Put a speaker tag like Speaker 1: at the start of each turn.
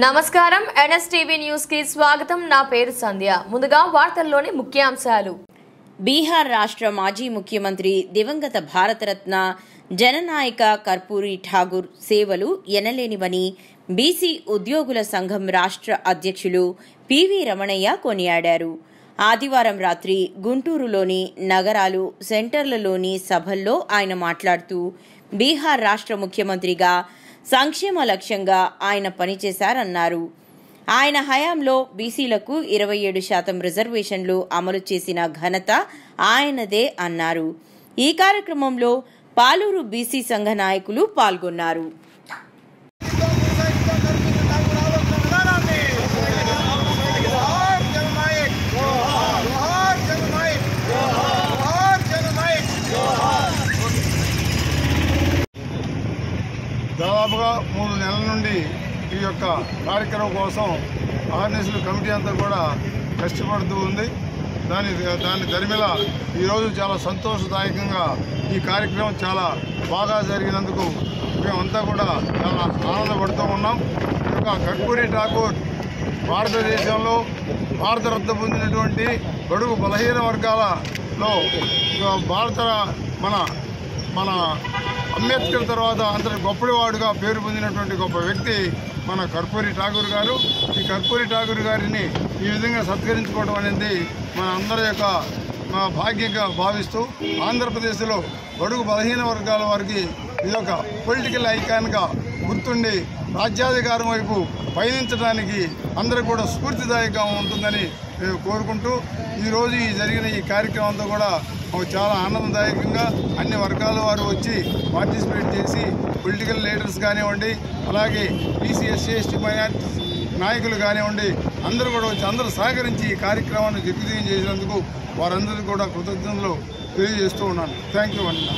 Speaker 1: నమస్కారం NSTV news కి స్వాగతం। నా పేరు సంధ్య। ముందుగా వార్తల్లోని ముఖ్యాంశాలు।
Speaker 2: బీహార్ రాష్ట్ర మాజీ ముఖ్యమంత్రి దివంగత భారతరత్న జననాయక కర్పూరి ఠాగూర్ సేవలు ఎనలేనివని బీసీ ఉద్యోగుల సంఘం రాష్ట్ర అధ్యక్షులు పివి రమణయ్య కొనియాడారు। ఆదివారం రాత్రి గుంటూరులోని నగరాలు సెంటర్లలోని సభల్లో ఆయన మాట్లాడుతూ బీహార్ రాష్ట్ర ముఖ్యమంత్రిగా సంక్షేమ లక్ష్యంగా ఆయన పనిచేశారన్నారు। ఆయన హయాంలో బీసీలకు 27% రిజర్వేషన్లు అమలు చేసిన ఘనత ఆయనదే అన్నారు। ఈ కార్యక్రమంలో పాలూరు బీసీ సంఘ నాయకులు పాల్గొన్నారు।
Speaker 3: దాదాపుగా 3 నెలల నుండి ఈ యొక్క కార్యక్రమం కోసం ఆర్ఎన్ఎస్లు కమిటీ అంతా కూడా కష్టపడుతూ ఉంది। దాని దరిమిల ఈరోజు చాలా సంతోషదాయకంగా ఈ కార్యక్రమం చాలా బాగా జరిగినందుకు మేమంతా కూడా చాలా ఆనందపడుతూ ఉన్నాం। ఈ యొక్క కర్పూరి ఠాగూర్ భారతదేశంలో భారతరత్న పొందినటువంటి బడుగు బలహీన వర్గాలలో మన అంబేద్కర్ తర్వాత అంతటి గొప్పవాడుగా పేరు పొందినటువంటి గొప్ప వ్యక్తి మన కర్పూరి ఠాగూర్ గారు। ఈ కర్పూరి ఠాగూర్ గారిని ఈ విధంగా సత్కరించుకోవడం అనేది మన అందరి యొక్క భాగ్యంగా భావిస్తూ ఆంధ్రప్రదేశ్లో బడుగు బలహీన వర్గాల వారికి ఇదొక పొలిటికల్ ఐకాన్గా గుర్తుండి రాజ్యాధికారం వైపు పయనించడానికి అందరూ కూడా స్ఫూర్తిదాయకంగా ఉంటుందని మేము కోరుకుంటూ ఈరోజు జరిగిన ఈ కార్యక్రమంతో కూడా చాలా ఆనందదాయకంగా అన్ని వర్గాల వారు వచ్చి పార్టిసిపేట్ చేసి పొలిటికల్ లీడర్స్ కానివ్వండి, అలాగే బీసీ ఎస్సీ ఎస్టీ మైనారిటీ నాయకులు కానివ్వండి, అందరూ కూడా వచ్చి అందరూ సహకరించి ఈ కార్యక్రమాన్ని దిగ్విజయం చేసినందుకు వారందరికీ కూడా కృతజ్ఞతలు తెలియజేస్తూ ఉన్నాను। థ్యాంక్ యూ అన్న।